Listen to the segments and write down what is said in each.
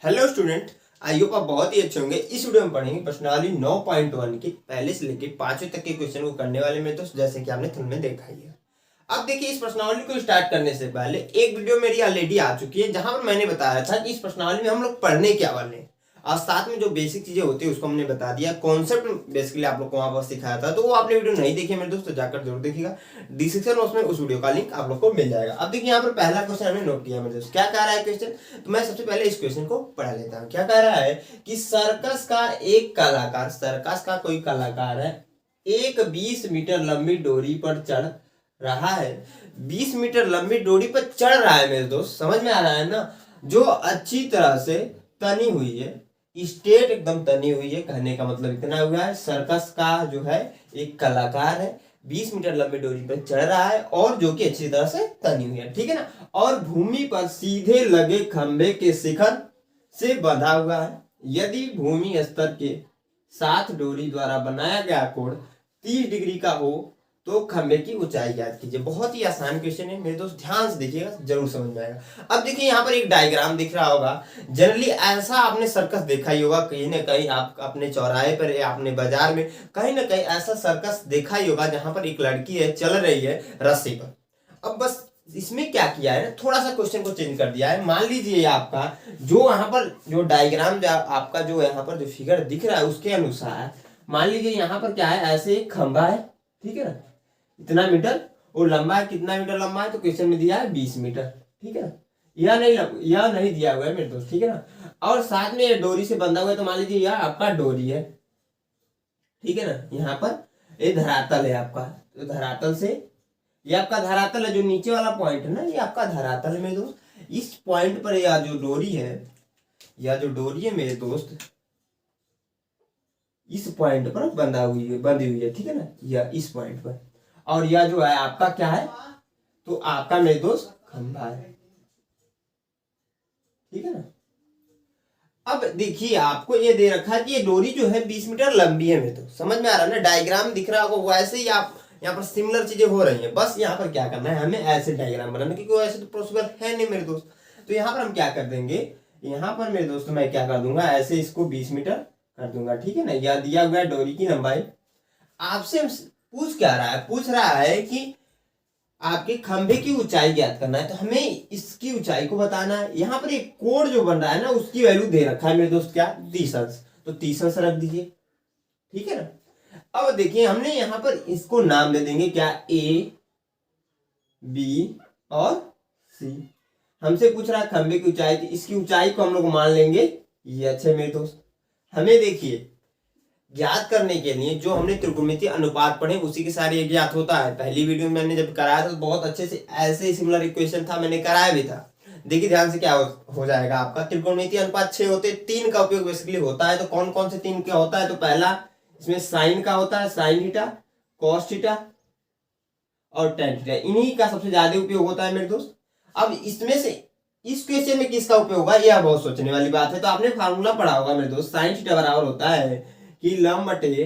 Hello student. I hope आप बहुत ही अच्छे होंगे। इस वीडियो में पढ़ेंगे प्रश्नावली 9.1 की पहले से लेकर पांचवें तक के क्वेश्चन को करने वाले में, तो जैसे कि आपने थंबनेल में देखा ही है। अब देखिए, इस प्रश्नावली को स्टार्ट करने से पहले एक वीडियो मेरी ऑलरेडी आ चुकी है जहां पर मैंने बताया था कि इस प्रश्नावली में हम लोग पढ़ने क्या वाले हैं, और साथ में जो बेसिक चीजें होती है उसको हमने बता दिया। कॉन्सेप्ट बेसिकली आप लोग को वहां पर सिखाया था, तो वो आपने वीडियो नहीं देखी मेरे दोस्तों, जाकर जरूर देखिएगा। डिस्क्रिप्शन में उस वीडियो का लिंक आप लोग को मिल जाएगा। अब देखिए, यहाँ पर पहला क्वेश्चन हमने नोट किया मेरे दोस्त। क्या कह रहा है क्वेश्चन, तो मैं सबसे पहले इस क्वेश्चन को पढ़ा लेता हूँ। क्या कह रहा है कि सर्कस का एक कलाकार, सर्कस का कोई कलाकार है, एक 20 मीटर लंबी डोरी पर चढ़ रहा है। 20 मीटर लंबी डोरी पर चढ़ रहा है मेरे दोस्त, समझ में आ रहा है ना, जो अच्छी तरह से तनी हुई है, स्ट्रेट एकदम तनी हुई है। कहने का मतलब इतना हुआ है, सर्कस का जो है एक कलाकार है, 20 मीटर लंबी डोरी पर चढ़ रहा है और जो कि अच्छी तरह से तनी हुई है, ठीक है ना। और भूमि पर सीधे लगे खंभे के शिखर से बंधा हुआ है। यदि भूमि स्तर के साथ डोरी द्वारा बनाया गया कोण 30 डिग्री का हो तो खंभे की ऊंचाई ज्ञात कीजिए। बहुत ही आसान क्वेश्चन है मेरे दोस्त, ध्यान से देखिएगा, जरूर समझ में आएगा। अब देखिए, यहाँ पर एक डायग्राम दिख रहा होगा। जनरली ऐसा आपने सर्कस देखा ही होगा कहीं ना कहीं, आप अपने चौराहे पर या अपने बाजार में कहीं ना कहीं ऐसा सर्कस देखा ही होगा जहां पर एक लड़की है, चल रही है रस्सी पर। अब बस इसमें क्या किया है ना, थोड़ा सा क्वेश्चन को चेंज कर दिया है। मान लीजिए आपका जो यहाँ पर जो डायग्राम, जो आपका जो यहाँ पर जो फिगर दिख रहा है उसके अनुसार मान लीजिए यहाँ पर क्या है, ऐसे एक खंभा है, ठीक है ना, इतना मीटर, और लंबा है, कितना मीटर लंबा है, तो क्वेश्चन में दिया है 20 मीटर, ठीक है ना। यह नहीं दिया हुआ है मेरे दोस्त, ठीक है ना। और साथ में ये डोरी से बंधा हुआ है, तो मान लीजिए यह आपका डोरी है, ठीक है ना। यहाँ पर ये धरातल है आपका, तो धरातल से, ये आपका धरातल है, जो नीचे वाला पॉइंट है ना, ये आपका धरातल है मेरे दोस्त। इस पॉइंट पर यह जो डोरी है, यह जो डोरी है मेरे दोस्त, इस पॉइंट पर बंधी हुई है, ठीक है ना, यह इस पॉइंट पर। और यह जो है आपका क्या है, तो आपका मेरे दोस्त खंभा है, ठीक है ना। अब देखिए, आपको ये दे रखा है कि ये डोरी जो है 20 मीटर लंबी है मेरे दोस्त, समझ में आ रहा है ना, डायग्राम दिख रहा होगा वैसे ही आप यहाँ पर सिमिलर चीजें हो रही हैं। बस यहाँ पर क्या करना है, हमें ऐसे डायग्राम बनाना, क्योंकि वैसे तो पॉसिबल है नहीं मेरे दोस्त। तो यहाँ पर हम क्या कर देंगे, यहाँ पर मेरे दोस्त मैं क्या कर दूंगा, ऐसे इसको 20 मीटर कर दूंगा, ठीक है ना। यह दिया हुआ है डोरी की लंबाई। आपसे पूछ क्या रहा है, पूछ रहा है कि आपके खंभे की ऊंचाई ज्ञात करना है, तो हमें इसकी ऊंचाई को बताना है। यहाँ पर एक कोण जो बन रहा है ना, उसकी वैल्यू दे रखा है मेरे दोस्त, क्या, 30 अंश, तो 30 अंश रख दीजिए, ठीक है ना। अब देखिए, हमने यहाँ पर इसको नाम दे देंगे क्या, ए, बी और सी। हमसे पूछ रहा है खंभे की ऊंचाई, तो इसकी ऊंचाई को हम लोग मान लेंगे ये, अच्छे मेरे दोस्त। हमें देखिए ज्ञात करने के लिए जो हमने त्रिकोणमितीय अनुपात पढ़े उसी के सारे ज्ञात होता है। पहली वीडियो में मैंने जब कराया था तो बहुत अच्छे से ऐसे ही सिमिलर इक्वेशन था, मैंने कराया भी था। देखिए ध्यान से, क्या हो जाएगा आपका, त्रिकोणमितीय अनुपात 6 होते, 3 का उपयोग बेसिकली होता है। तो कौन कौन से 3 का होता है, तो पहला इसमें साइन का होता है, साइन थीटा, कॉस थीटा और टेन थीटा, इन्हीं का सबसे ज्यादा उपयोग होता है मेरे दोस्त। अब इसमें से इस क्वेश्चन में किसका उपयोग होगा, यह बहुत सोचने वाली बात है। तो आपने फार्मूला पढ़ा होगा मेरे दोस्त, साइन थीटा बराबर होता है कि लंब बटे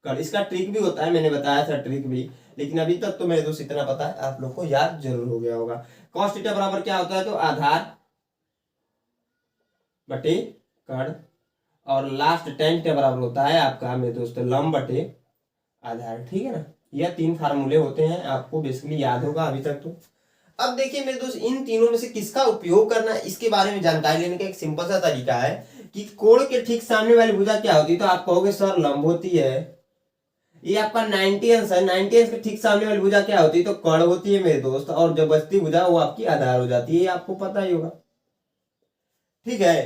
कण। इसका ट्रिक भी होता है, मैंने बताया था ट्रिक भी, लेकिन अभी तक तो मेरे दोस्त इतना पता है, आप लोग को याद जरूर हो गया होगा। कॉस थीटा बराबर क्या होता है, तो आधार बटे कण, और लास्ट टेन थीटा बराबर होता है आपका मेरे दोस्त लंब बटे आधार, ठीक है ना। यह 3 फार्मूले होते हैं, आपको बेसिकली याद होगा अभी तक तो। अब देखिए मेरे दोस्त, इन तीनों में से किसका उपयोग करना है इसके बारे में जानकारी लेने का एक सिंपल सा तरीका है कि कोण के ठीक सामने वाली भुजा क्या होती है, तो आप कहोगे सर लंब होती है। ये आपका 90 अंश है, 90 अंश के ठीक सामने वाली भुजा क्या होती है, तो कर्ण होती है मेरे दोस्त, और जो बचती भुजा वो आपकी आधार हो जाती है, ये आपको पता ही होगा, ठीक है।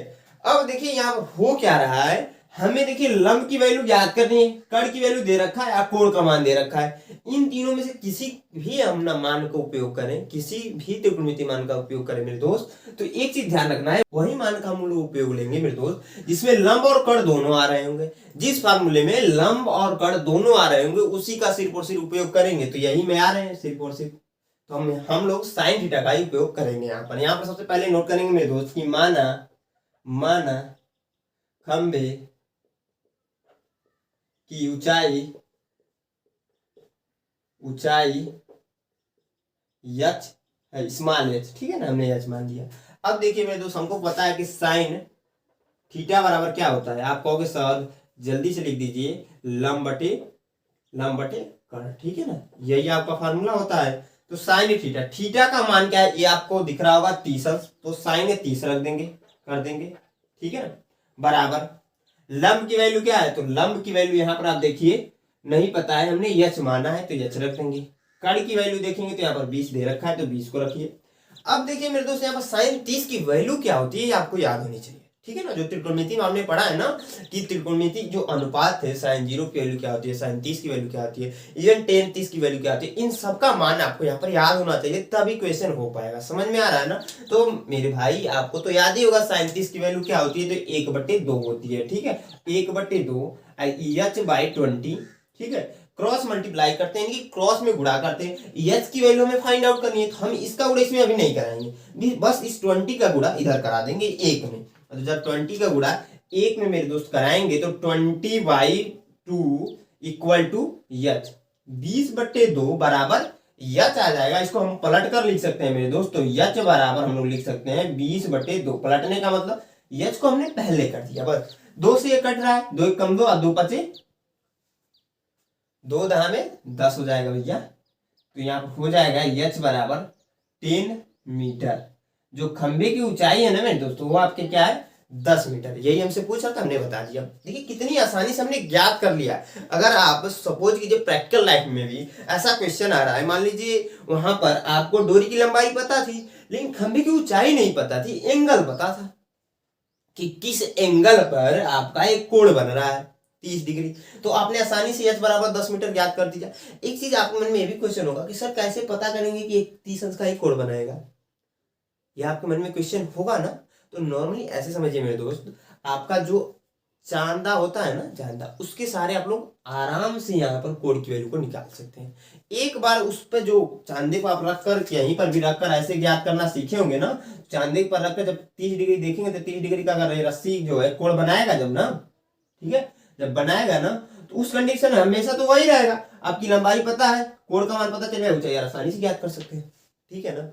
अब देखिए यहाँ हो क्या रहा है, हमें देखिए लंब की वैल्यू ज्ञात करनी है, कर्ण की वैल्यू दे रखा है, कोण का मान दे रखा है। इन तीनों में से किसी भी हम ना मान का उपयोग करें, किसी भी त्रिकोणमितीय मान का उपयोग करें मेरे दोस्त, तो एक चीज ध्यान रखना है, वही मान का हम लोग उपयोग लेंगे मेरे दोस्त जिसमें लंब और कर्ण दोनों आ रहे होंगे। जिस फार्मूले में लंब और कर्ण दोनों आ रहे होंगे उसी का सिर्फ और सिर्फ उपयोग करेंगे, तो यही में आ रहे हैं सिर्फ और सिर्फ, तो हम लोग साइन थीटा का ही उपयोग करेंगे। यहाँ पर सबसे पहले नोट करेंगे मेरे दोस्त की माना खंभे की ऊंचाई एच है, स्मॉल एच, ठीक है ना, हमने एच मान लिया। अब देखिए मेरे दोस्त, हमको पता है कि साइन थीटा बराबर क्या होता है, आप कहोगे सर जल्दी से लिख दीजिए लंब बटे कर्ण, ठीक है ना, यही आपका फार्मूला होता है। तो साइन थीटा, थीटा का मान क्या है, ये आपको दिख रहा होगा 30, तो साइन 30 रख देंगे, कर देंगे, ठीक है ना, बराबर लंब की वैल्यू क्या है, तो लंब की वैल्यू यहां पर आप देखिए नहीं पता है, हमने यच माना है तो यच रख देंगे। कर्ण की वैल्यू देखेंगे तो यहाँ पर 20 दे रखा है तो 20 को रखिए। अब देखिए मेरे दोस्त यहाँ पर साइन 30 की वैल्यू क्या होती है ये आपको याद होनी चाहिए, ठीक है ना, जो त्रिकोणमिति में हमने पढ़ा है ना कि त्रिकोणमिति जो अनुपात है साइन 0 की वैल्यू क्या होती है, साइन 30 की वैल्यू क्या होती है, इवन टेन 30 की वैल्यू क्या होती है, इन सबका मान आपको यहाँ पर याद होना चाहिए, तभी क्वेश्चन हो पाएगा। समझ में आ रहा है ना। तो मेरे भाई आपको तो याद ही होगा साइन 30 की वैल्यू क्या होती है, तो 1/2 होती है, ठीक है, 1/2 h/20, ठीक है, क्रॉस मल्टीप्लाई करते हैं कि क्रॉस में गुणा करते हैं, एच की वैल्यू हमें फाइंड आउट करनी है, तो हम इसका गुणा इसमें अभी नहीं कराएंगे, बस इस 20 का गुणा इधर करा देंगे एक में। तो जब 20 का गुणा एक में मेरे दोस्त कराएंगे तो 20/2 इक्वल टू एच, 20/2 बराबर एच आ जाएगा। इसको हम पलट कर लिख सकते हैं मेरे दोस्त, तो एच बराबर हम लोग लिख सकते हैं 20/2। पलटने का मतलब एच को हमने पहले कर दिया, बस 2 से ये कट रहा है, 2 कम 2 और 2 5 2 दहा में 10 हो जाएगा भैया, तो यहाँ पर हो जाएगा एच बराबर 10 मीटर। जो खंबे की ऊंचाई है ना मेरे दोस्तों वो आपके क्या है 10 मीटर, यही हमसे पूछा था, हमने बता दिया। देखिए कितनी आसानी से हमने ज्ञात कर लिया। अगर आप सपोज कीजिए प्रैक्टिकल लाइफ में भी ऐसा क्वेश्चन आ रहा है, मान लीजिए वहां पर आपको डोरी की लंबाई पता थी लेकिन खंबे की ऊंचाई नहीं पता थी, एंगल पता था कि किस एंगल पर आपका एक कोण बन रहा है 30 डिग्री, तो आपने आसानी से एच बराबर 10 मीटर ज्ञात कर दिया। एक चीज आपके मन में ये भी क्वेश्चन होगा कि सर कैसे पता करेंगे कि एक 30 अंश का एक कोण बनाएगा, ये आपके मन में क्वेश्चन होगा ना। तो नॉर्मली ऐसे समझिए मेरे दोस्त, आपका जो चांदा होता है ना, चांदा, उसके सारे आप लोग आराम से यहाँ पर कोण की वैल्यू को निकाल सकते हैं। एक बार उस पर जो चांदे को आप रख कर यहीं पर भी रखकर ऐसे ज्ञात करना सीखे होंगे ना, चांदे पर रखकर जब 30 डिग्री देखेंगे तो 30 डिग्री का अगर रस्सी जो है कोण बनाएगा जब ना, ठीक है, जब बनाएगा ना तो उस कंडीशन में हमेशा तो वही रहेगा, आपकी लंबाई पता है, कोण का मान पता चल जाएगा, ऊंचाई आसानी से ज्ञात कर सकते हैं, ठीक है ना।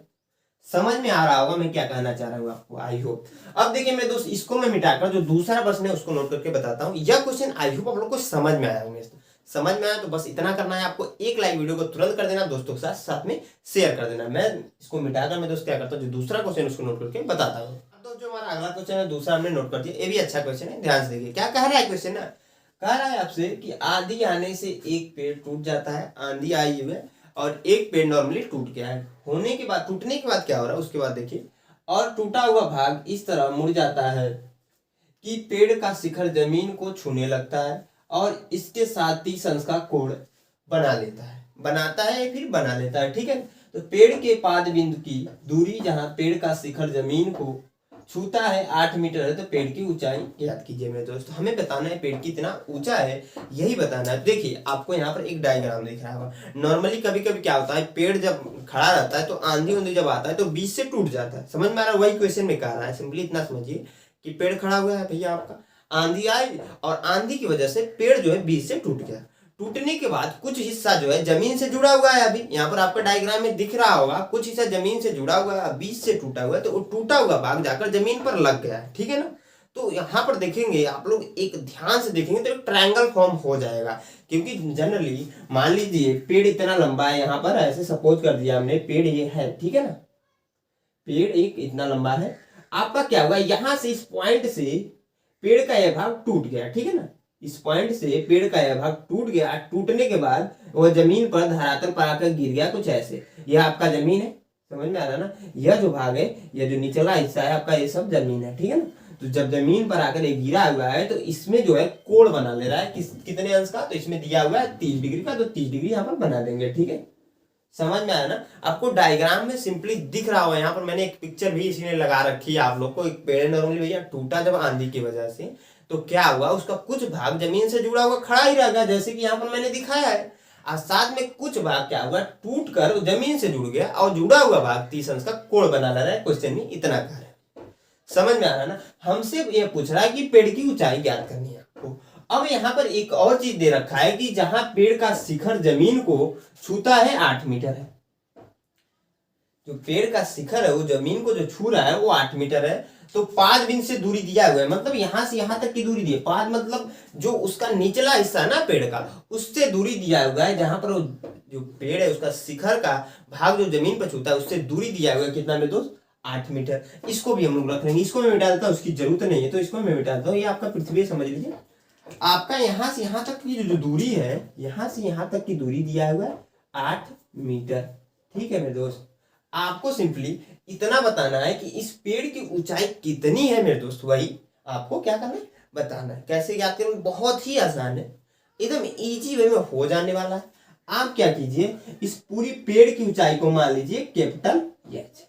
समझ में आ रहा होगा मैं क्या कहना चाह रहा हूँ आपको, आई होप। अब देखिए मेरे दोस्त इसको मैं मिटाकर जो दूसरा प्रश्न है उसको नोट करके बताता हूँ। यह क्वेश्चन आई होप आप लोग को समझ में आया होंगे। समझ में आया तो बस इतना करना है आपको, एक लाइक वीडियो को तुरंत कर देना, दोस्तों के साथ साथ में शेयर कर देना। मैं इसको मिटाकर मैं दोस्त क्या करता हूँ, जो दूसरा क्वेश्चन उसको नोट करके बताता हूँ। तो जो हमारा अगला क्वेश्चन है दूसरा हमने नोट कर दिया, ये भी अच्छा क्वेश्चन है, ध्यान से देखिए क्या कह रहा है क्वेश्चन ना। कह रहा है आपसे कि आंधी आने से एक पेड़ टूट जाता है, आंधी आई हुई है और एक पेड़ नॉर्मली टूट गया है, होने के बाद टूटने के बाद क्या हो रहा है उसके बाद देखिए, और टूटा हुआ भाग इस तरह मुड़ जाता है कि पेड़ का शिखर जमीन को छूने लगता है और इसके साथ ही संस्का कोण बना लेता है, बनाता है फिर बना लेता है, ठीक है। तो पेड़ के पाद बिंदु की दूरी जहां पेड़ का शिखर जमीन को छूता है 8 मीटर है, तो पेड़ की ऊंचाई ज्ञात कीजिए मेरे दोस्तों। हमें बताना है पेड़ कितना ऊंचा है, यही बताना है। देखिए आपको यहाँ पर एक डायग्राम दिख रहा होगा, नॉर्मली कभी कभी क्या होता है पेड़ जब खड़ा रहता है तो आंधी उंधी जब आता है तो बीच से टूट जाता है, समझ में आ रहा है, वही क्वेश्चन में कह रहा है। सिंपली इतना समझिए कि पेड़ खड़ा हुआ है भैया आपका, आंधी आई और आंधी की वजह से पेड़ जो है बीच से टूट गया, टूटने के बाद कुछ हिस्सा जो है जमीन से जुड़ा हुआ है, अभी यहाँ पर आपका डायग्राम में दिख रहा होगा कुछ हिस्सा जमीन से जुड़ा हुआ है, बीच से टूटा हुआ है, तो वो टूटा हुआ भाग जाकर जमीन पर लग गया है, ठीक है ना। तो यहाँ पर देखेंगे आप लोग एक ध्यान से देखेंगे तो एक ट्रायंगल फॉर्म हो जाएगा, क्योंकि जनरली मान लीजिए पेड़ इतना लंबा है, यहाँ पर ऐसे सपोज कर दिया हमने पेड़ ये है, ठीक है ना, पेड़ एक इतना लंबा है, आपका क्या होगा यहाँ से इस पॉइंट से पेड़ का यह भाग टूट गया, ठीक है ना, इस पॉइंट से पेड़ का यह भाग टूट गया, टूटने के बाद वह जमीन पर धरातल पर आकर गिर गया कुछ ऐसे, यह आपका जमीन है, समझ में आ रहा ना, यह जो भाग है यह जो निचला हिस्सा है आपका ये सब जमीन है, ठीक है ना। तो जब जमीन पर आकर ये गिरा हुआ है तो इसमें जो है कोण बना ले रहा है, कितने अंश का, तो इसमें दिया हुआ है 30 डिग्री का, तो 30 डिग्री यहाँ पर बना देंगे, ठीक है। समझ में आया ना आपको, डायग्राम में सिंपली दिख रहा होगा, यहाँ पर मैंने एक पिक्चर भी इसी ने लगा रखी है आप लोग को। एक पेड़ नॉर्मली भैया टूटा जब आंधी की वजह से, तो क्या हुआ उसका कुछ भाग जमीन से जुड़ा हुआ खड़ा ही रह गया, जैसे कि यहाँ पर मैंने दिखाया है, और साथ में कुछ भाग क्या हुआ टूट कर जमीन से जुड़ गया और जुड़ा हुआ भाग 30 अंश का कोण बना ले रहा है। क्वेश्चन में इतना कह रहा है, समझ में आ रहा है ना। हमसे ये पूछ रहा है कि पेड़ की ऊंचाई ज्ञात करनी है आपको। अब यहाँ पर एक और चीज दे रखा है कि जहां पेड़ का शिखर जमीन को छूता है 8 मीटर है, जो पेड़ का शिखर है वो जमीन को जो छू रहा है वो 8 मीटर है। तो 5 बिंदु से दूरी दिया हुआ है, मतलब यहाँ से यहाँ तक की दूरी दी है 5, मतलब जो उसका निचला हिस्सा है ना पेड़ का, उससे दूरी दिया हुआ है, जहां पर वो जो पेड़ है उसका शिखर का भाग जो जमीन पर छूता है उससे दूरी दिया हुआ है कितना में दोस्त, 8 मीटर। इसको भी हम लोग रख लेंगे, इसको मैं मिटा देता हूँ, उसकी जरूरत नहीं है तो इसको मैं मिटा देता हूँ। ये आपका पृथ्वी समझ लीजिए, आपका यहाँ से यहाँ तक की जो दूरी है, यहाँ से यहाँ तक की दूरी दिया हुआ है 8 मीटर। ठीक है मेरे दोस्त, आपको सिंपली इतना बताना है कि इस पेड़ की ऊंचाई कितनी है मेरे दोस्त, वही आपको क्या करना है, बताना है। कैसे याद करेंगे, बहुत ही आसान है, एकदम इजी वे में हो जाने वाला है। आप क्या कीजिए, इस पूरी पेड़ की ऊंचाई को मान लीजिए कैपिटल एच।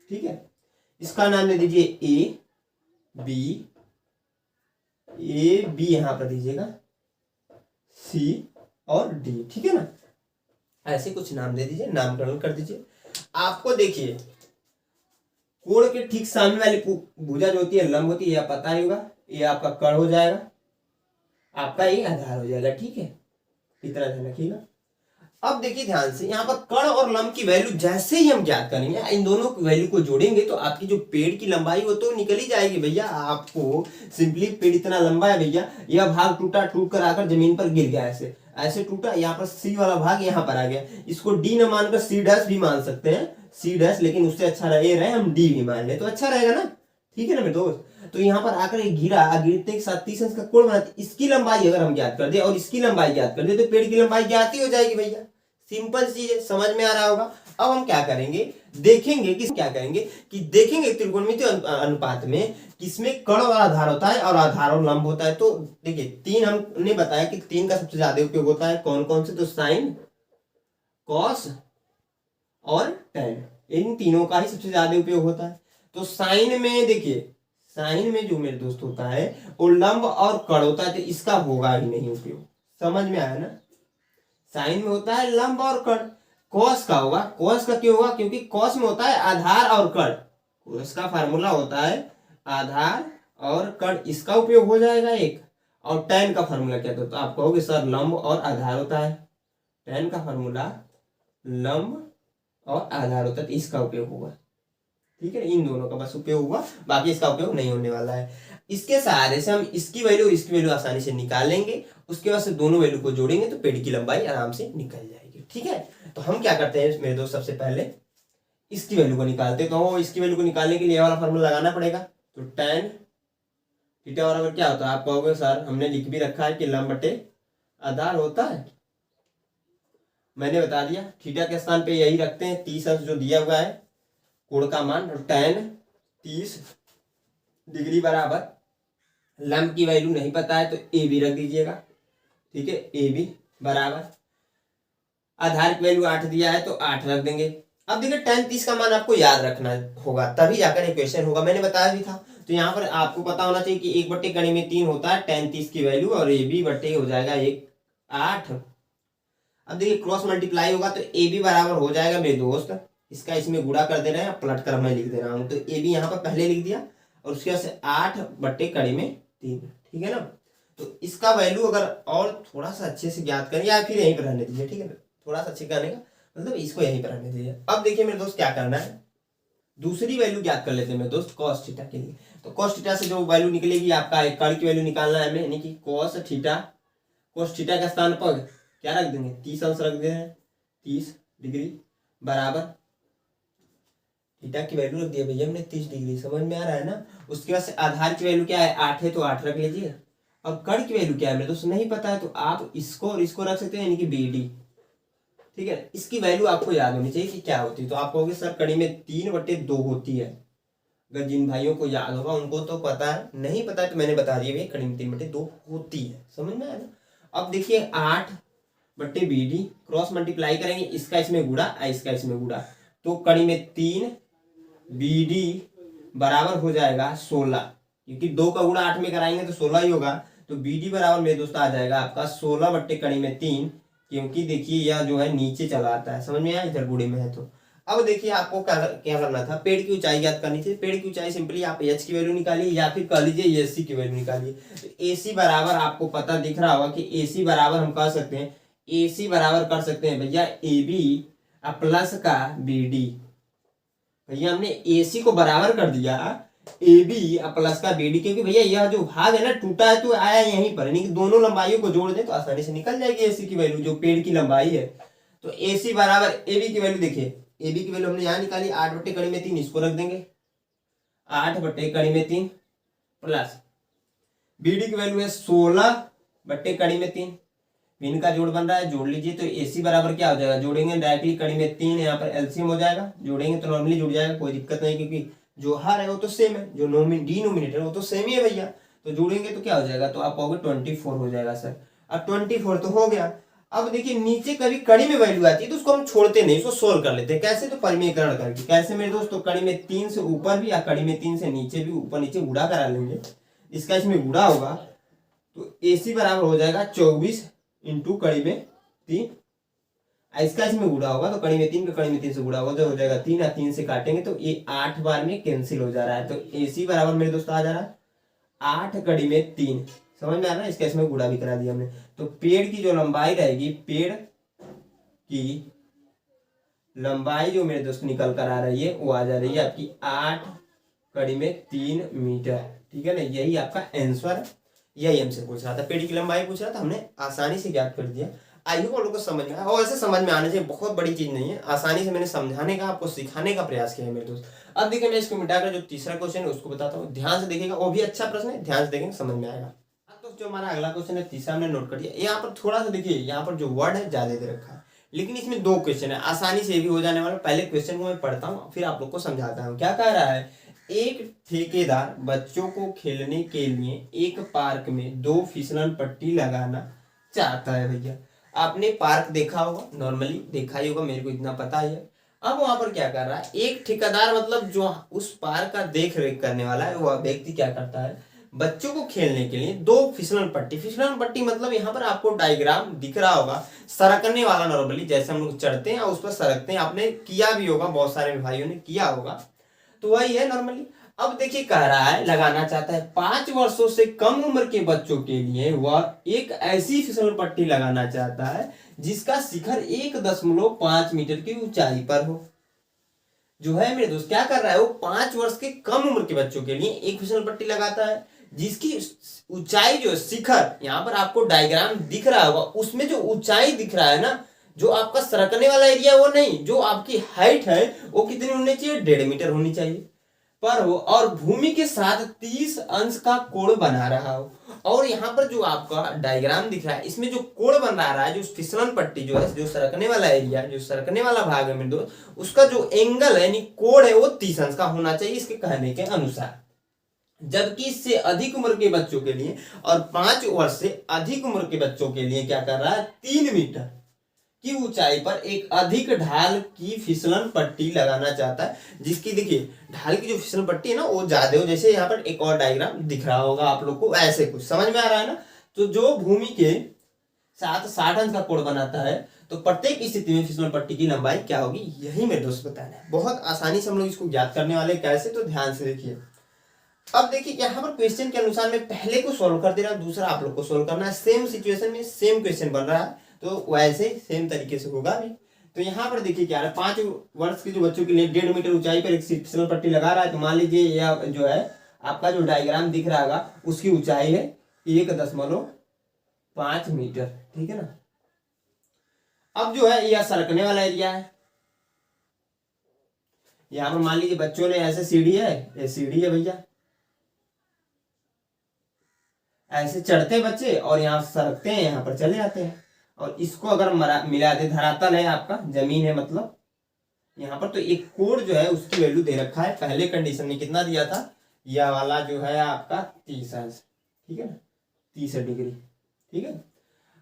ठीक है, इसका नाम दे दीजिए ए बी यहां पर दीजिएगा, सी और डी। ठीक है ना, ऐसे कुछ नाम दे दीजिए, नामकरण कर दीजिए। आपको देखिए कोण के ठीक सामने वाली भुजा जो होती है लंब होती है, यह पता ही होगा, ये आपका कर्ण हो जाएगा, आपका ये आधार हो जाएगा। ठीक है, इतना ध्यान रखिएगा। अब देखिए ध्यान से, यहाँ पर कर्ण और लंब की वैल्यू जैसे ही हम ज्ञात करेंगे, इन दोनों की वैल्यू को जोड़ेंगे तो आपकी जो पेड़ की लंबाई वो तो निकल ही जाएगी भैया। आपको सिंपली पेड़ इतना लंबा है भैया, यह भाग टूटा, टूट कर आकर जमीन पर गिर गया, ऐसे ऐसे टूटा, यहाँ पर सी वाला भाग यहाँ पर आ गया, इसको डी न मानकर सी डैश भी मान सकते हैं, सी डैश, लेकिन उससे अच्छा रहे हम डी भी मान ले तो अच्छा रहेगा ना। ठीक है ना मेरे दोस्त, तो यहाँ पर आकर ये गिरा, गिरते के साथ 30 अंश का कोण बनाते, इसकी लंबाई अगर हम ज्ञात कर दे और इसकी लंबाई ज्ञात कर दे तो पेड़ की लंबाई ज्ञात ही हो जाएगी भैया। सिंपल चीज है, समझ में आ रहा होगा। अब हम क्या करेंगे, देखेंगे कि क्या करेंगे कि देखेंगे त्रिकोणमितीय अनुपात में किसमें कर्ण और आधार होता है और आधार और लंब होता है। तो देखिए 3 हमने बताया कि 3 का सबसे ज्यादा उपयोग होता है, कौन कौन से, तो साइन, कॉस और टेन, इन तीनों का ही सबसे ज्यादा उपयोग होता है। तो साइन में देखिए, साइन में जो मेरे दोस्त होता है वो लंब और कर्ण होता है, तो इसका होगा ही नहीं उपयोग, समझ में आया ना। साइन में होता है लंब और कर्ण। कॉस का होगा, कॉस का क्यों होगा, क्योंकि कॉस में होता है आधार और कर्ण, कॉस का फार्मूला होता है आधार और कर्ण, इसका उपयोग हो जाएगा एक। और टेन का फार्मूला क्या था, तो आप कहोगे सर लंब और आधार होता है, टेन का फार्मूला लंब और आधार होता है, तो इसका उपयोग होगा। ठीक है, इन दोनों का बस उपयोग हुआ, बाकी इसका उपयोग नहीं होने वाला है। इसके सहारे से हम इसकी वैल्यू और इसकी वैल्यू आसानी से निकाल लेंगे, उसके बाद से दोनों वैल्यू को जोड़ेंगे तो पेड़ की लंबाई आराम से निकल जाएगी। ठीक है, तो हम क्या करते हैं मेरे दोस्त, सबसे पहले इसकी वैल्यू को निकालते हैं। तो इसकी वैल्यू को निकालने के लिए वाला फॉर्मूला लगाना पड़ेगा, तो tan थीटा बराबर क्या होता है, आप कहोगे सर हमने लिख भी रखा है कि लंब बटे आधार होता है, मैंने बता दिया थीटा के स्थान पे यही रखते हैं 30 अंश जो दिया हुआ है कोण का मान, tan 30 डिग्री बराबर लंब की वैल्यू नहीं पता है तो ए बी रख दीजिएगा। ठीक है, ए बी बराबर आधार की वैल्यू 8 दिया है तो 8 रख देंगे। अब देखिए tan 30 का मान आपको याद रखना होगा, तभी जाकर इक्वेशन होगा, मैंने बताया भी था। तो यहाँ पर आपको पता होना चाहिए कि 1 बट्टे गणित में 3 होता है tan 30 की वैल्यू, और ए बी बट्टे हो जाएगा 8। अब देखिए क्रॉस मल्टीप्लाई होगा तो ए बी बराबर हो जाएगा मेरे दोस्त, इसका इसमें गुणा कर दे रहे हैं, पलट कर मैं लिख दे रहा हूँ, तो ए बी यहाँ पर पहले लिख दिया और उसके बाद से 8 बट्टे कड़ी में 3। ठीक है ना, तो इसका वैल्यू अगर और थोड़ा सा अच्छे से ज्ञात करें या फिर यहीं पर रहने दीजिए। ठीक है ना, थोड़ा सा अच्छे करने का मतलब इसको यहीं पर रहने दीजिए। अब देखिए मेरे दोस्त क्या करना है, दूसरी वैल्यू ज्ञात कर लेते हैं मेरे दोस्त कॉस थीटा के लिए। तो कॉस थीटा से जो वैल्यू निकलेगी आपका एक कर्ण की वैल्यू निकालना है हमें, यानी कि कॉस थीटा के स्थान पर क्या रख देंगे, 30 अंश रख देंगे, 30 डिग्री बराबर थीटा की वैल्यू रख दिया भैया हमने 30 डिग्री, समझ में आ रहा है ना। उसके बाद से आधार की वैल्यू क्या है 8 है तो 8 रख लीजिए, और कर्ण की वैल्यू क्या है मेरे दोस्त नहीं पता है तो आप इसको और इसको रख सकते हैं, यानी कि बी डी। ठीक है, इसकी वैल्यू आपको याद होनी चाहिए कि क्या होती है। तो आप कहोगे सर कड़ी में 3/2 होती है, अगर जिन भाइयों को याद होगा उनको तो पता है, नहीं पता है तो मैंने बता दिया कड़ी में 3/2 होती है, समझ में आया ना। अब देखिए 8/BD क्रॉस मल्टीप्लाई करेंगे, इसका इसमें गुणा इसका इसमें गुणा, तो कड़ी में 3BD बराबर हो जाएगा 16, क्योंकि 2 का गुणा 8 में कराएंगे तो 16 ही होगा। तो BD बराबर मेरे दोस्त आ जाएगा आपका 16/3, क्योंकि देखिए यह जो है नीचे चला आता है, समझ में आया, इधर गुणे में है। तो अब देखिए आपको क्या करना था, पेड़ की ऊंचाई ज्ञात करनी थी। पेड़ की ऊंचाई सिंपली आप एच की वैल्यू निकालिए या फिर कह लीजिए एसी की वैल्यू निकालिए। तो एसी बराबर आपको पता दिख रहा होगा कि एसी बराबर हम कह सकते हैं, एसी बराबर कर सकते हैं भैया ए बी प्लस का बी डी। भैया हमने AC को बराबर कर दिया AB प्लस का BD, क्योंकि भैया यह जो भाग है ना टूटा है तो आया यहीं पर, यानी कि दोनों लंबाइयों को जोड़ दें तो आसानी से निकल जाएगी AC की वैल्यू, जो पेड़ की लंबाई है। तो AC बराबर AB की वैल्यू देखिए, AB की वैल्यू हमने यहाँ निकाली 8/3, इसको रख देंगे 8/3 प्लस BD की वैल्यू है 16/3, इनका जोड़ बन रहा है, जोड़ लीजिए। तो AC बराबर क्या हो जाएगा, जोड़ेंगे डायरेक्टली कड़ी में 3, यहाँ पर LCM हो जाएगा, जोड़ेंगे तो नॉर्मली जुड़ जाएगा, कोई दिक्कत नहीं, क्योंकि जो हर है वो तो सेम है, जो डिनोमिनेटर वो तो सेम ही है भैया। तो जोड़ेंगे तो क्या हो जाएगा, तो आप कहोगे 24 हो जाएगा सर। अब 24 तो हो गया। अब देखिए नीचे कभी कड़ी में वैल्यू आती है तो उसको हम छोड़ते नहीं, उसको सोल्व कर लेते हैं। कैसे, तो परिमेयकरण करके। कैसे मेरे दोस्त, तो कड़ी में 3 से ऊपर भी या कड़ी में 3 से नीचे भी ऊपर नीचे गुणा करा लेंगे, इसका इसमें गुणा होगा तो AC बराबर हो जाएगा 24 इंटू कड़ी में 3, इसका इसमें गुणा होगा तो कड़ी में 3 का कड़ी में 3 से गुणा होगा तो हो जाएगा 3, 3 से काटेंगे तो ये 8 बार में कैंसिल हो जा रहा है। तो AC बराबर मेरे दोस्त आ जा रहा है 8 कड़ी में 3, समझ में आ रहा है। इसका इसमें गुणा भी करा दिया हमने। तो पेड़ की जो लंबाई रहेगी, पेड़ की लंबाई जो मेरे दोस्त निकल कर आ रही है वो आ जा रही है आपकी 8 कड़ी में 3 मीटर, ठीक है ना। यही आपका आंसर है, यही हमसे पूछ रहा था, पेड़ की लंबाई पूछ रहा था, हमने आसानी से ज्ञात कर दिया। आई होप आप लोग को समझ में आया, और ऐसे समझ में आने चाहिए, बहुत बड़ी चीज नहीं है, आसानी से मैंने समझाने का, आपको सिखाने का प्रयास किया है मेरे दोस्त। अब देखिए मैं इसको मिटाकर जो तीसरा क्वेश्चन है उसको बताता हूँ, ध्यान से देखिएगा, वो भी अच्छा प्रश्न है, ध्यान से देखेंगे समझ में आएगा। तो जो हमारा अगला क्वेश्चन है तीसरा हमने नोट कर दिया, यहाँ पर थोड़ा सा देखिए, यहाँ पर जो वर्ड है ज्यादा दे रखा है, लेकिन इसमें 2 क्वेश्चन है, आसानी से भी हो जाने वाला। पहले क्वेश्चन को मैं पढ़ता हूँ फिर आप लोग को समझाता हूँ। क्या कह रहा है, एक ठेकेदार बच्चों को खेलने के लिए एक पार्क में 2 फिसलन पट्टी लगाना चाहता है। भैया आपने पार्क देखा होगा, नॉर्मली देखा ही होगा, मेरे को इतना पता ही है। अब वहां पर क्या कर रहा है, एक ठेकेदार मतलब जो उस पार्क का देख रेख करने वाला है, वह व्यक्ति क्या करता है, बच्चों को खेलने के लिए 2 फिसलन पट्टी मतलब यहाँ पर आपको डायग्राम दिख रहा होगा, सरकने वाला, नॉर्मली जैसे हम लोग चढ़ते हैं और उस पर सरकते हैं, आपने किया भी होगा, बहुत सारे भाइयों ने किया होगा, तो वही है नॉर्मली। अब देखिए कह रहा है, लगाना चाहता है 5 वर्षों से कम उम्र के बच्चों के लिए वह एक ऐसी फिसल पट्टी लगाना चाहता है जिसका शिखर 1.5 मीटर की ऊंचाई पर हो। जो है मेरे दोस्त क्या कर रहा है, वो 5 वर्ष के कम उम्र के बच्चों के लिए एक फिसल पट्टी लगाता है जिसकी ऊंचाई जो शिखर, यहाँ पर आपको डायग्राम दिख रहा होगा, उसमें जो ऊंचाई दिख रहा है ना, जो आपका सरकने वाला एरिया वो नहीं, जो आपकी हाइट है वो कितनी होनी चाहिए, 1.5 मीटर होनी चाहिए पर हो, और भूमि के साथ 30 अंश का कोण बना रहा हो। और यहाँ पर जो आपका डायग्राम दिख रहा है, इसमें जो कोण बना रहा है, जो फिसलन पट्टी जो है, जो सरकने वाला एरिया, जो सरकने वाला भाग है मेरे दोस्त, उसका जो एंगल है यानी कोण है वो 30 अंश का होना चाहिए इसके कहने के अनुसार। जबकि इससे अधिक उम्र के बच्चों के लिए और 5 वर्ष से अधिक उम्र के बच्चों के लिए क्या कर रहा है, 3 मीटर की ऊंचाई पर एक अधिक ढाल की फिसलन पट्टी लगाना चाहता है, जिसकी देखिए ढाल की जो फिसलन पट्टी है ना वो ज्यादा हो। जैसे यहाँ पर एक और डायग्राम दिख रहा होगा आप लोग को, ऐसे कुछ समझ में आ रहा है ना। तो जो भूमि के साथ 60 अंश का कोण बनाता है, तो प्रत्येक स्थिति में फिसलन पट्टी की लंबाई क्या होगी, यही मेरे दोस्त बताना है। बहुत आसानी से हम लोग इसको ज्ञात करने वाले, कैसे, तो ध्यान से देखिए। अब देखिए यहाँ पर क्वेश्चन के अनुसार मैं पहले को सोल्व कर दे रहा हूँ, दूसरा आप लोग को सोल्व करना है। सेम सिचुएशन में सेम क्वेश्चन बन रहा है, तो वैसे सेम तरीके से होगा भी। तो यहाँ पर देखिए क्या है, 5 वर्ष के जो बच्चों के लिए 1.5 मीटर ऊंचाई पर एक फिसल पट्टी लगा रहा है। तो मान लीजिए यह जो है आपका जो डायग्राम दिख रहा होगा, उसकी ऊंचाई है 1.5 मीटर, ठीक है ना। अब जो है यह सरकने वाला एरिया है, यहाँ पर मान लीजिए बच्चों ने ऐसे सीढ़ी है, ये सीढ़ी है भैया, ऐसे चढ़ते बच्चे और यहाँ सरकते हैं, यहाँ पर चले जाते हैं। और इसको अगर मिला दे, धरातल है आपका, जमीन है मतलब, यहाँ पर तो एक कोण जो है उसकी वैल्यू दे रखा है, पहले कंडीशन में कितना दिया था, यह वाला जो है आपका 30 अंश, ठीक है ना, 30 डिग्री, ठीक है।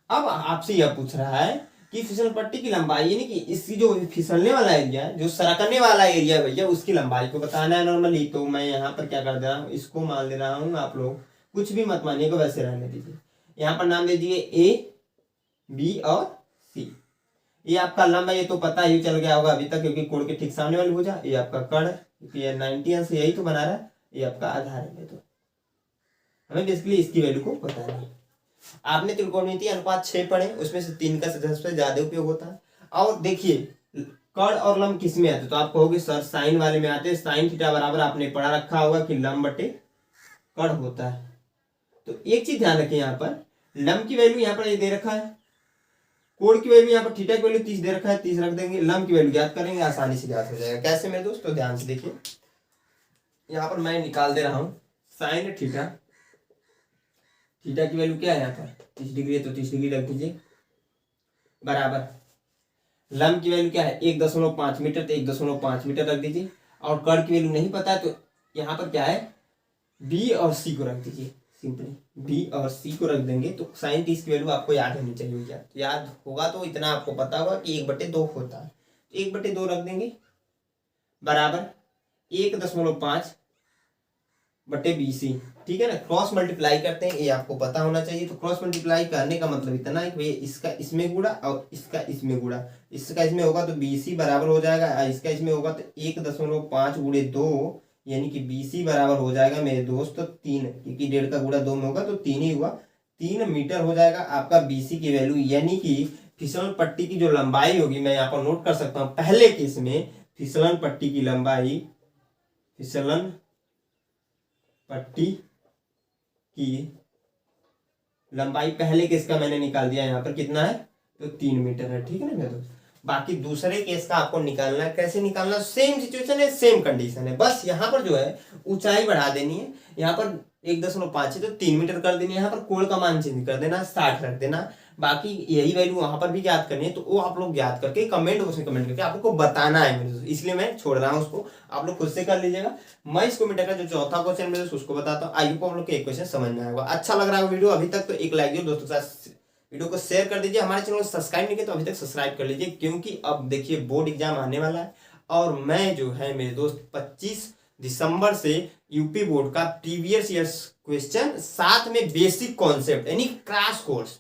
अब आपसे यह पूछ रहा है कि फिसल पट्टी की लंबाई, यानी कि इसकी जो फिसलने वाला एरिया है, जो सरकने वाला एरिया भैया, उसकी लंबाई को बताना है नॉर्मली। तो मैं यहाँ पर क्या कर दे रहा हूँ, इसको मान ले रहा हूँ, आप लोग कुछ भी मत मानिएगा, वैसे रहने दीजिए। यहाँ पर नाम दे दीजिए A, B और C। ये आपका लंबा, ये तो पता ही चल गया होगा अभी तक, क्योंकि कोण के ठीक सामने वाली भुजा, ये आपका कर्ण, क्योंकि ये 90 अंश यही तो बना रहा है, ये आपका आधार है। तो हमें बेसिकली इसकी वैल्यू को पता नहीं। आपने त्रिकोणमितीय अनुपात 6 पढ़े, उसमें से 3 का सबसे ज्यादा उपयोग होता है। और देखिए कर्ण और लंब किस में आते? तो आप कहोगे सर साइन वाले में आते हैं। साइन थीटा बराबर आपने पढ़ा रखा होगा कि लंब बटे कर्ण होता है। तो एक चीज ध्यान रखें, यहाँ पर लंब की वैल्यू यहाँ पर ये दे रखा है, कोण की वैल्यू यहाँ पर थीटा की वैल्यू 30 दे रखा है, 30 रख देंगे, लंब की वैल्यू ज्ञात करेंगे, आसानी से ज्ञात हो जाएगा। कैसे मेरे दोस्त? तो ध्यान से देखिए, यहाँ पर मैं निकाल दे रहा हूँ साइन थीटा, थीटा की वैल्यू क्या है यहाँ पर 30 डिग्री है, तो 30 डिग्री रख दीजिए, बराबर लंब की वैल्यू क्या है 1.5 मीटर, तो 1.5 मीटर रख दीजिए, और कर्ण की वैल्यू नहीं पता है तो यहाँ पर क्या है बी और सी को रख दीजिए, सिंपली बी और सी को रख देंगे। तो साइन 30 की वैल्यू आपको याद होनी चाहिए क्या? तो याद होगा तो इतना आपको पता होगा कि 1/2 होता है, तो 1/2 रख देंगे, बराबर 1.5 बटे BC, ठीक है ना। क्रॉस मल्टीप्लाई करते हैं, ये आपको पता होना चाहिए। तो क्रॉस मल्टीप्लाई करने का मतलब इतना है कि भैया इसका इसमें गुणा और इसका इसमें गुणा, इसका इसमें होगा तो BC बराबर हो जाएगा, इसका इसमें होगा तो 1.5 गुणे 2, यानी कि BC बराबर हो जाएगा मेरे दोस्त 3, क्योंकि 1.5 का गुणा 2 में होगा तो 3 ही हुआ, 3 मीटर हो जाएगा आपका BC की वैल्यू। यानी कि फिसलन पट्टी की जो लंबाई होगी, मैं यहाँ पर नोट कर सकता हूँ पहले केस में फिसलन पट्टी की लंबाई, फिसलन पट्टी की लंबाई पहले केस का मैंने निकाल दिया, यहाँ पर कितना है तो 3 मीटर है, ठीक है ना मेरे दोस्त। बाकी दूसरे केस का आपको निकालना है, कैसे निकालना? सेम सिचुएशन है, सेम कंडीशन है, बस यहाँ पर जो है ऊंचाई बढ़ा देनी है, यहाँ पर 1.5 है तो 3 मीटर कर देनी है, यहाँ पर कोण का मान चेंज कर देना, 60 रख देना, बाकी यही वैल्यू वहां पर भी ज्ञात करनी है। तो वो आप लोग ज्ञात करके कमेंट बॉक्स में कमेंट करके आपको बताना है मेरे दोस्त, इसलिए मैं छोड़ रहा हूँ उसको, आप लोग खुद से कर लीजिएगा। मैं इसको मीटर का जो चौथा क्वेश्चन मेरे दोस्त उसको बताता हूँ, आई होप आप लोग को एक क्वेश्चन समझ में आएगा। अच्छा लग रहा है वीडियो अभी तक तो एक लाइक दियो, दोस्तों के साथ वीडियो को शेयर कर दीजिए, हमारे चैनल को सब्सक्राइब नहीं किया तो अभी तक सब्सक्राइब कर लीजिए, क्योंकि अब देखिए बोर्ड एग्जाम आने वाला है, और मैं जो है मेरे दोस्त 25 दिसंबर से यूपी बोर्ड का प्रीवियस ईयर्स क्वेश्चन साथ में बेसिक कॉन्सेप्ट यानी क्रैश कोर्स,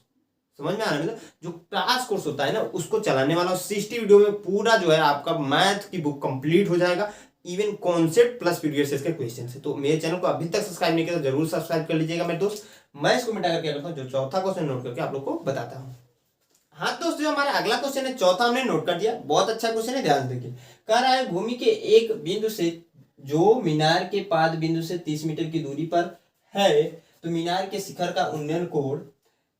समझ में आ रहा है, मतलब जो क्लास कोर्स होता है ना उसको चलाने वाला 60 वीडियो में पूरा जो है आपका मैथ की बुक कंप्लीट हो जाएगा, even concept plus previous year के क्वेश्चन से। तो मेरे चैनल को अभी तक सब्सक्राइब नहीं किया तो जरूर सब्सक्राइब कर लीजिएगा मेरे दोस्त। मैं इसको मिटा करके करता हूँ, जो चौथा क्वेश्चन नोट करके आप लोग को बताता हूँ। हाँ दोस्तों, जो हमारा अगला क्वेश्चन है चौथा हमने नोट कर दिया, बहुत अच्छा क्वेश्चन है, ध्यान देखिए। कह रहा है भूमि के एक बिंदु से जो मीनार के पाद बिंदु से 30 मीटर की दूरी पर है, तो मीनार के शिखर का उन्नयन कोण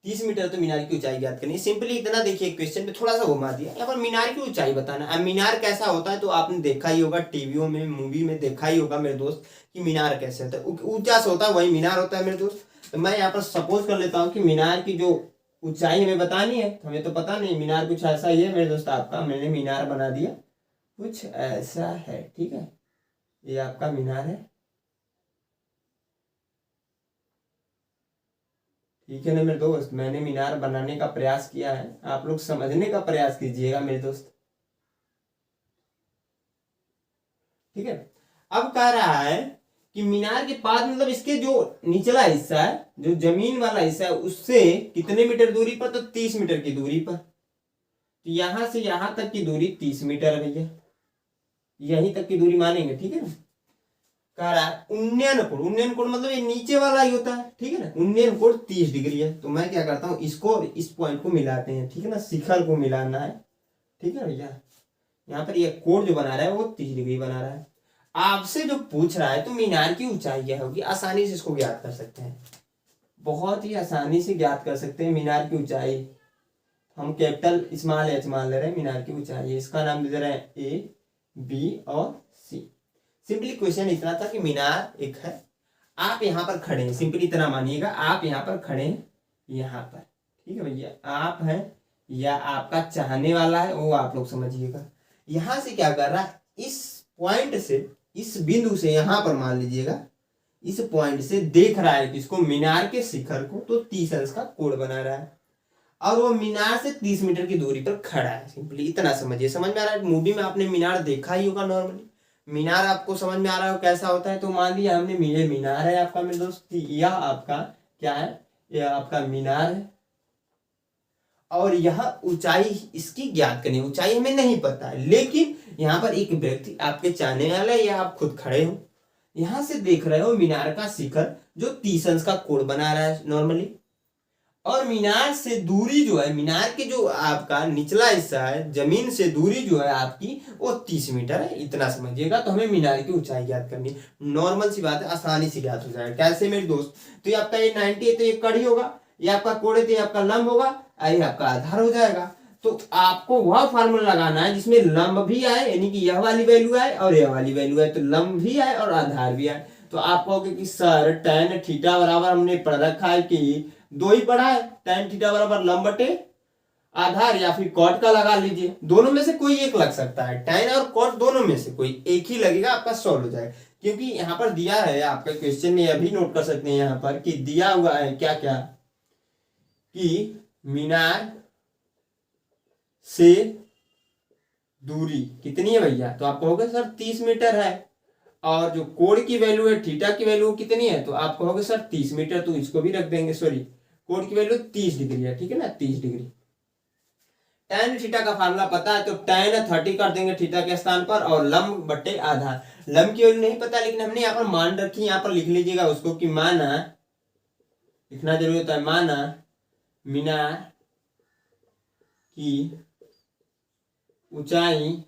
30 मीटर, तो मीनार की ऊंचाई ज्ञात करनी। सिंपली इतना देखिए, क्वेश्चन में थोड़ा सा घुमा दिया, यहाँ पर मीनार की ऊंचाई बताना। अब मीनार कैसा होता है तो आपने देखा ही होगा, टीवियों में मूवी में देखा ही होगा मेरे दोस्त कि मीनार कैसे होता है, ऊंचा से होता है वही मीनार होता है मेरे दोस्त। तो मैं यहाँ पर सपोज कर लेता हूँ कि मीनार की जो ऊंचाई हमें बतानी है, हमें तो पता नहीं, मीनार कुछ ऐसा ही है मेरे दोस्त, आपका मैंने मीनार बना दिया, कुछ ऐसा है, ठीक है, ये आपका मीनार है, ठीक है ना मेरे दोस्त। मैंने मीनार बनाने का प्रयास किया है, आप लोग समझने का प्रयास कीजिएगा मेरे दोस्त, ठीक है। अब कह रहा है कि मीनार के पास मतलब इसके जो निचला हिस्सा है, जो जमीन वाला हिस्सा है, उससे कितने मीटर दूरी पर, तो 30 मीटर की दूरी पर। तो यहां से यहां तक की दूरी 30 मीटर है भैया, यहीं तक की दूरी मानेंगे, ठीक है ना। कह रहा है उन्नयन कोण, उन्नयन कोण मतलब ये नीचे वाला ही होता है, ठीक है ना। उन्नयन कोण 30 डिग्री है, तो मैं क्या करता हूँ इसको और इस पॉइंट को मिलाते हैं, ठीक है ना, शिखर को मिलाना है, ठीक है भैया। यहाँ पर ये कोण जो बना रहा है वो 30 डिग्री बना रहा है। आपसे जो पूछ रहा है तो मीनार की ऊंचाई क्या होगी, आसानी से इसको ज्ञात कर सकते हैं, बहुत ही आसानी से ज्ञात कर सकते हैं मीनार की ऊंचाई। हम कैपिटल स्मॉल एच मान ले रहे हैं, मीनार की ऊंचाई, इसका नाम दे रहे हैं ए, बी और सी। सिंपली क्वेश्चन इतना था कि मीनार एक है, आप यहाँ पर खड़े हैं, सिंपली इतना मानिएगा, आप यहाँ पर खड़े हैं, यहाँ पर, ठीक है भैया, आप हैं या आपका चाहने वाला है वो आप लोग समझिएगा। यहाँ से क्या कर रहा है, इस पॉइंट से, इस बिंदु से यहाँ पर मान लीजिएगा, इस पॉइंट से देख रहा है किसको, मीनार के शिखर को, तो 30 अंश का कोण बना रहा है, और वो मीनार से 30 मीटर की दूरी पर खड़ा है। सिंपली इतना समझिए, समझ में आ रहा है। मूवी में आपने मीनार देखा ही होगा, नॉर्मली मीनार आपको समझ में आ रहा है कैसा होता है। तो मान लिया हमने मीनार है आपका मेरे दोस्त, यह आपका क्या है, यह आपका मीनार है, और यह ऊंचाई इसकी ज्ञात करनी, ऊंचाई हमें नहीं पता है, लेकिन यहाँ पर एक व्यक्ति आपके चाहने वाला है या आप खुद खड़े हो, यहाँ से देख रहे हो मीनार का शिखर जो 30 अंश का कोण बना रहा है नॉर्मली, और मीनार से दूरी जो है, मीनार के जो आपका निचला हिस्सा है, जमीन से दूरी जो है आपकी वो 30 मीटर है, इतना समझिएगा। तो हमें मीनार की ऊंचाई ज्ञात करनी है। नॉर्मल सी बात है, आसानी से ज्ञात हो जाएगा। कैसे मेरे दोस्त? तो ये आपका ये 90 है तो ये कड़ी होगा, ये आपका कोण है तो ये आपका लंब होगा, ये आपका आधार हो जाएगा। तो आपको वह फार्मूला लगाना है जिसमें लंब भी आए, यानी कि यह वाली वैल्यू आए और यह वाली वैल्यू आए, तो लंब भी आए और आधार भी आए। तो आप कहोगे कि सर tan थीटा बराबर हमने पढ़ रखा है कि दो ही पढ़ा है, tan थीटा बराबर लंब बटे आधार, या फिर कॉट का लगा लीजिए। दोनों में से कोई एक लग सकता है, tan और कॉट दोनों में से कोई एक ही लगेगा, आपका सॉल्व हो जाएगा। क्योंकि यहाँ पर दिया है आपका क्वेश्चन में, अभी नोट कर सकते हैं यहाँ पर कि दिया हुआ है क्या क्या, कि मीनार से दूरी कितनी है भैया? तो आप कहोगे सर 30 मीटर है, और जो कोण की वैल्यू है, थीटा की वैल्यू कितनी है? तो आप कहोगे सर 30 मीटर, तो इसको भी रख देंगे, सॉरी कोण की वैल्यू 30 डिग्री है, ठीक है ना, 30 डिग्री। tan थीटा का फार्मूला पता है तो tan 30 कर देंगे थीटा के स्थान पर, और लंब बटे आधार। लंब की वैल्यू नहीं पता, लेकिन हमने यहाँ पर मान रखी, यहाँ पर लिख लीजिएगा उसको, कि माना, लिखना जरूरी होता है, माना मीनार की ऊंचाई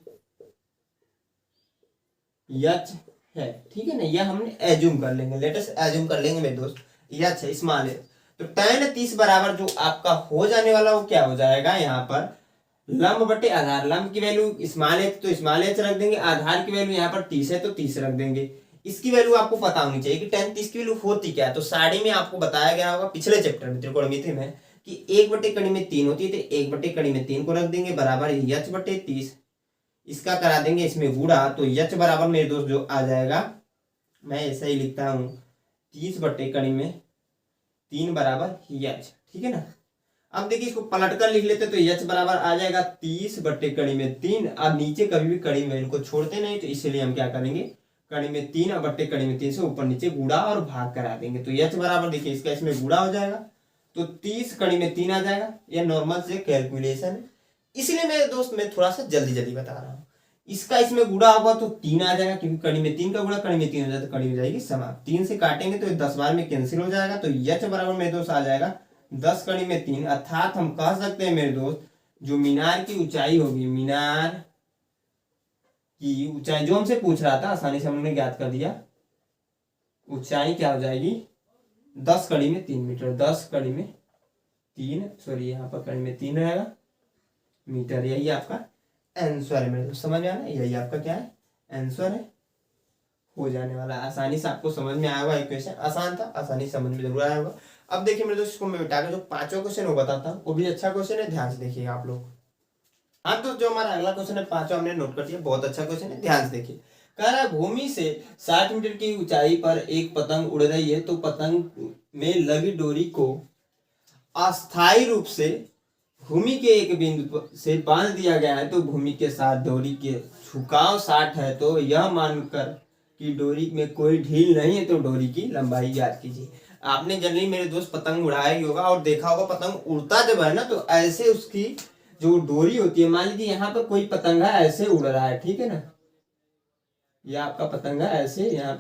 यच है, ठीक है ना, यह हमने एज्यूम कर लेंगे, लेटेस्ट एज्यूम कर लेंगे मेरे दोस्त, यच है, स्मॉल है। तो tan 30 बराबर जो आपका हो जाने वाला वो क्या हो जाएगा, यहाँ पर लंब बटे आधार। लंब की वैल्यू स्मॉल एच तो स्मॉल एच रख देंगे, आधार की वैल्यू यहाँ पर 30 है तो 30 रख देंगे। इसकी वैल्यू आपको पता होनी चाहिए कि tan 30 की वैल्यू होती क्या है। तो साड़ी में आपको बताया गया होगा पिछले चैप्टर में, त्रिकोणमिति में, कि 1 बटे कड़ी में 3 होती है, तो 1 बटे कड़ी में 3 को रख देंगे बराबर यच बटे 30। इसका करा देंगे इसमें गुणा, तो यच बराबर मेरे दोस्त जो आ जाएगा, मैं ऐसा ही लिखता हूँ, 30 बटे कड़ी में 3 बराबर यच, ठीक है ना। अब देखिए इसको पलट कर लिख लेते तो यच बराबर आ जाएगा 30 बटे कड़ी में 3। अब नीचे कभी भी कड़ी में इनको छोड़ते नहीं, तो इसलिए हम क्या करेंगे, कड़ी में 3 और बटे कड़ी में 3 से ऊपर नीचे गुणा और भाग करा देंगे। तो यच बराबर देखिए इसका इसमें गुणा हो जाएगा, तो 30 कड़ी में 3 आ जाएगा। यह नॉर्मल से कैलकुलेशन है, इसलिए मेरे दोस्त मैं थोड़ा सा जल्दी जल्दी बता रहा हूँ। इसका इसमें गुणा होगा तो 3 आ जाएगा, क्योंकि कड़ी में 3 का गुणा कड़ी में 3 हो जाए तो कड़ी हो जाएगी समाप्त। 3 से काटेंगे तो 10 बार में कैंसिल हो जाएगा, तो यच बराबर मेरे दोस्त आ जाएगा 10 कड़ी में 3। अर्थात हम कह सकते हैं मेरे दोस्त, जो मीनार की ऊंचाई होगी, मीनार की ऊंचाई जो हमसे पूछ रहा था, आसानी से हमने ज्ञात कर दिया। ऊंचाई क्या हो जाएगी, 10 कड़ी में 3 मीटर, 10 कड़ी में 3, सॉरी यहाँ पर कड़ी में 3 रहेगा मीटर। यही आपका आंसर है मेरे दोस्त, समझ में आना, यही आपका क्या है, आंसर है, हो जाने वाला। आसानी से आपको समझ में आया होगा, इक्वेशन आसान था, आसानी से समझ में जरूर आया होगा। अब देखिए मेरे दोस्त, इसको मैं बेटा के जो पांचों क्वेश्चन वो बताता हूँ, वो भी अच्छा क्वेश्चन है, ध्यान से देखिएगा आप लोग। हाँ तो जो हमारा अगला क्वेश्चन है, पांचों हमने नोट कर दिया, बहुत अच्छा क्वेश्चन है, ध्यान से देखिए। कह रहा है भूमि से 60 मीटर की ऊंचाई पर एक पतंग उड़ रही है, तो पतंग में लगी डोरी को अस्थायी रूप से भूमि के एक बिंदु से बांध दिया गया है, तो भूमि के साथ डोरी के झुकाव 60 है, तो यह मानकर कि डोरी में कोई ढील नहीं है, तो डोरी की लंबाई ज्ञात कीजिए। आपने जनरली मेरे दोस्त पतंग उड़ाया ही होगा और देखा होगा, पतंग उड़ता जब है ना, तो ऐसे उसकी जो डोरी होती है, मान लीजिए यहाँ पर कोई पतंगा ऐसे उड़ रहा है, ठीक है ना, यह आपका पतंगा ऐसे यहाँ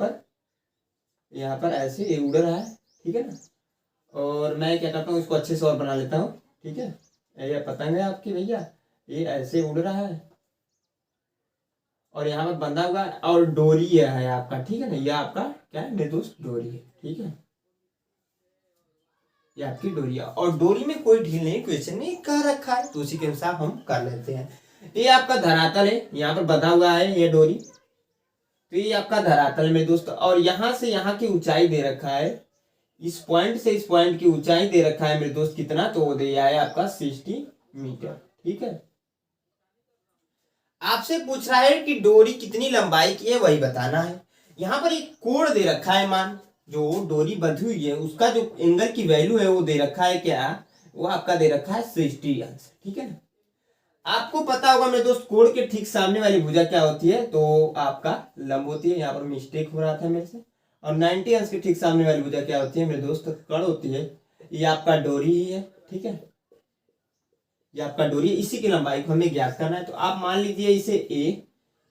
पर ऐसे उड़ रहा है, ठीक है ना। और मैं क्या करता हूँ, इसको अच्छे से और बना लेता हूँ, ठीक है। ये पतंग है आपकी भैया, ये ऐसे उड़ रहा है और यहाँ पर बंधा हुआ है, और डोरी है आपका, ठीक है ना, ये आपका क्या है मेरे दोस्त, डोरी है, ठीक है, ये आपकी डोरी है। और डोरी में कोई ढील नहीं, क्वेश्चन में कह रखा है, तो उसी के अनुसार हम कर लेते हैं। ये आपका धरातल है, यहाँ पर बंधा हुआ है ये डोरी, तो ये आपका धरातल है मेरे दोस्त, और यहाँ से यहाँ की ऊंचाई दे रखा है, इस पॉइंट से इस पॉइंट की ऊंचाई दे रखा है मेरे दोस्त कितना, तो वो दिया है आपका 60 मीटर, ठीक है। आपसे पूछ रहा है कि डोरी कितनी लंबाई की है, वही बताना है। यहाँ पर एक कोण दे रखा है, मान जो डोरी बंधी हुई है उसका जो एंगल की वैल्यू है वो दे रखा है, क्या वो आपका दे रखा है 60 अंश, ठीक है ना। आपको पता होगा मेरे दोस्त, कोण के ठीक सामने वाली भुजा क्या होती है, तो आपका लंब होती है, यहाँ पर मिस्टेक हो रहा था मेरे से। और 90 अंश के ठीक सामने वाली भुजा क्या होती है मेरे दोस्त, कर्ण होती है, ये आपका डोरी ही है, ठीक है, ये आपका डोरी है। इसी की लंबाई को हमें ज्ञात करना है, तो आप मान लीजिए इसे ए,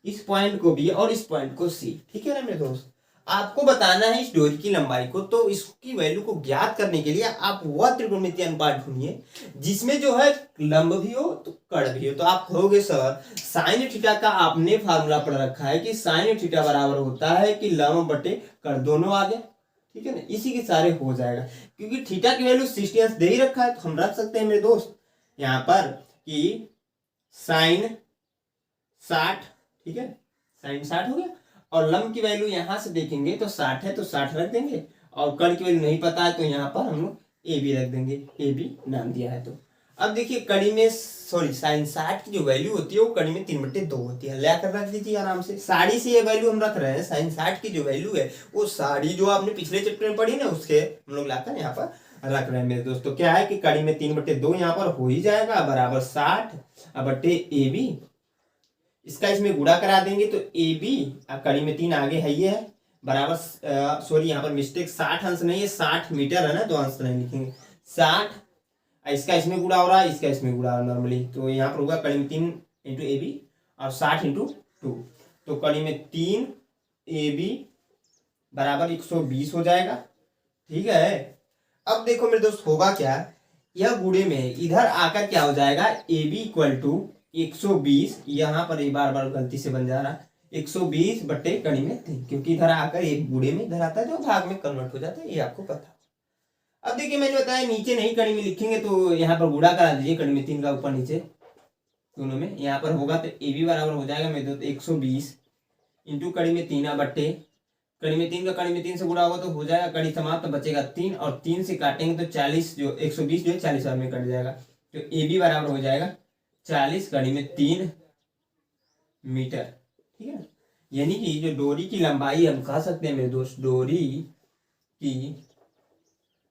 इस पॉइंट को बी और इस पॉइंट को सी, ठीक है ना मेरे दोस्त। आपको बताना है इस डोरी की लंबाई को, तो इसकी वैल्यू को ज्ञात करने के लिए आप वह त्रिकोणमितीय अनुपात ढूंढिए जिसमें जो है लंब भी हो तो कर्ण भी हो। तो आप कहोगे सर साइन थीटा का आपने फार्मूला पढ़ रखा है कि साइन थीटा बराबर होता है कि लंब बटे कर्ण, दोनों आ गया, ठीक है ना, इसी के सारे हो जाएगा। क्योंकि थीटा की वैल्यू 60 अंश दे ही रखा है, तो हम रख सकते हैं मेरे दोस्त यहाँ पर कि साइन 60, ठीक है, साइन 60 हो गया। और लंब की वैल्यू यहां से देखेंगे तो 60 है, तो 60 रख देंगे। और कर्ण की वैल्यू नहीं पता है तो यहाँ पर हम लोग ए बी रख देंगे, ए बी नाम दिया है। तो अब देखिए कड़ी में साइन 60 की जो वैल्यू होती है वो कड़ी में 3/2 होती है, लेकर रख दीजिए आराम से। साड़ी से ये वैल्यू हम रख रहे हैं, साइन 60 की जो वैल्यू है वो साड़ी जो आपने पिछले चैप्टर में पढ़ी ना उसके हम लोग लाकर यहाँ पर रख रहे हैं मेरे दोस्तों। क्या है कि कड़ी में 3/2 यहाँ पर हो ही जाएगा, बराबर 60 बटे ए बी। इसका इसमें गुणा करा देंगे तो ए बी कड़ी में 3 आगे है ये है, बराबर सॉरी यहाँ पर मिस्टेक 60 अंश नहीं है, 60 मीटर है ना, तो अंश नहीं लिखेंगे, 60 इसका इसमें गुणा हो रहा है, इसका इसमें गुणा नॉर्मली, तो यहाँ पर होगा कड़ी में 3 इंटू ए बी और 60 इंटू 2, तो कड़ी में 3 ए बी बराबर 120 हो जाएगा, ठीक है। अब देखो मेरे दोस्त होगा क्या, यह गुणे में इधर आकर क्या हो जाएगा, ए बी इक्वल टू 120, यहाँ पर एक बार बार गलती से बन जा रहा है 120 बट्टे कड़ी में 3, क्योंकि इधर आकर एक गुणे में इधर आता है जो भाग में कन्वर्ट हो जाता है, ये आपको पता। अब देखिए मैंने बताया नीचे नहीं कड़ी में लिखेंगे तो यहाँ पर गुणा करा दीजिए कड़ी में 3 का ऊपर नीचे दोनों में, यहाँ पर होगा तो ए बी बराबर हो जाएगा मेरे दोस्त 120 इंटू कड़ी में 3 बट्टे कड़ी में 3 का कड़ी में 3 से गुणा होगा तो हो जाएगा कड़ी समाप्त, तो बचेगा 3 और 3 से काटेंगे तो 40 जो 120 जो है 40 में कट जाएगा, तो ए बी बराबर हो जाएगा 40 कड़ी में 3 मीटर, ठीक है। यानी कि जो डोरी की लंबाई हम कह सकते हैं मेरे दोस्त, डोरी की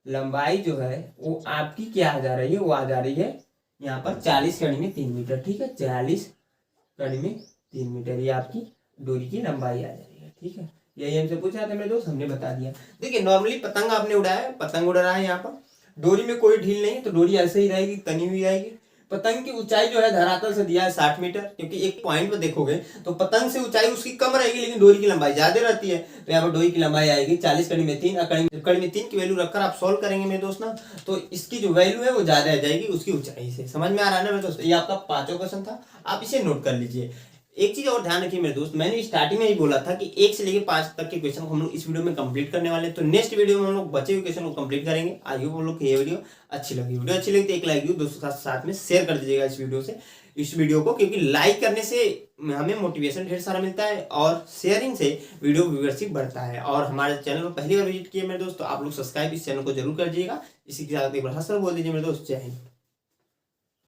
लंबाई जो है वो आपकी क्या आ जा रही है, वो आ जा रही है यहाँ पर 40 कड़ी में 3 मीटर, ठीक है, 40 कड़ी में 3 मीटर ये आपकी डोरी की लंबाई आ जा रही है, ठीक है। यही हमसे पूछा था मेरे दोस्त, हमने बता दिया। देखिए नॉर्मली पतंग आपने उड़ाया, पतंग उड़ रहा है, यहाँ पर डोरी में कोई ढील नहीं, तो डोरी ऐसे ही रहेगी, तनी हुई रहेगी। पतंग की ऊंचाई जो है धरातल से दिया है 60 मीटर, क्योंकि एक पॉइंट पे देखोगे तो पतंग से ऊंचाई उसकी कम रहेगी लेकिन डोरी की लंबाई ज्यादा रहती है, तो यहाँ पर डोरी की लंबाई आएगी 40 कड़ी में 3, कड़ी में 3 की वैल्यू रखकर आप सॉल्व करेंगे मेरे दोस्त ना, तो इसकी जो वैल्यू है वो ज्यादा आ जाएगी उसकी ऊंचाई से। समझ में आ रहा है ना मेरे दोस्त, ये आपका 5वां क्वेश्चन था, आप इसे नोट कर लीजिए। एक चीज और ध्यान रखिए मेरे दोस्त, मैंने स्टार्टिंग में ही बोला था कि 1 से लेकर 5 तक के क्वेश्चन को हम लोग इस वीडियो में कंप्लीट करने वाले हैं, तो नेक्स्ट वीडियो में हम लोग बचे हुए क्वेश्चन को कंप्लीट करेंगे। आई होप हम लोग ये वीडियो अच्छी लगी तो एक लाइक दोस्तों साथ में शेयर कर दीजिएगा इस वीडियो को, क्योंकि लाइक करने से हमें मोटिवेशन ढेर सारा मिलता है और शेयरिंग से वीडियो व्यूअरशिप बढ़ता है। और हमारे चैनल को पहली बार विजिट किए मेरे दोस्त तो आप लोग सब्सक्राइब इस चैनल को जरूर कर दीजिएगा। इसी के साथ एक बार हंसकर बोल दीजिए मेरे दोस्त, जय हिंद।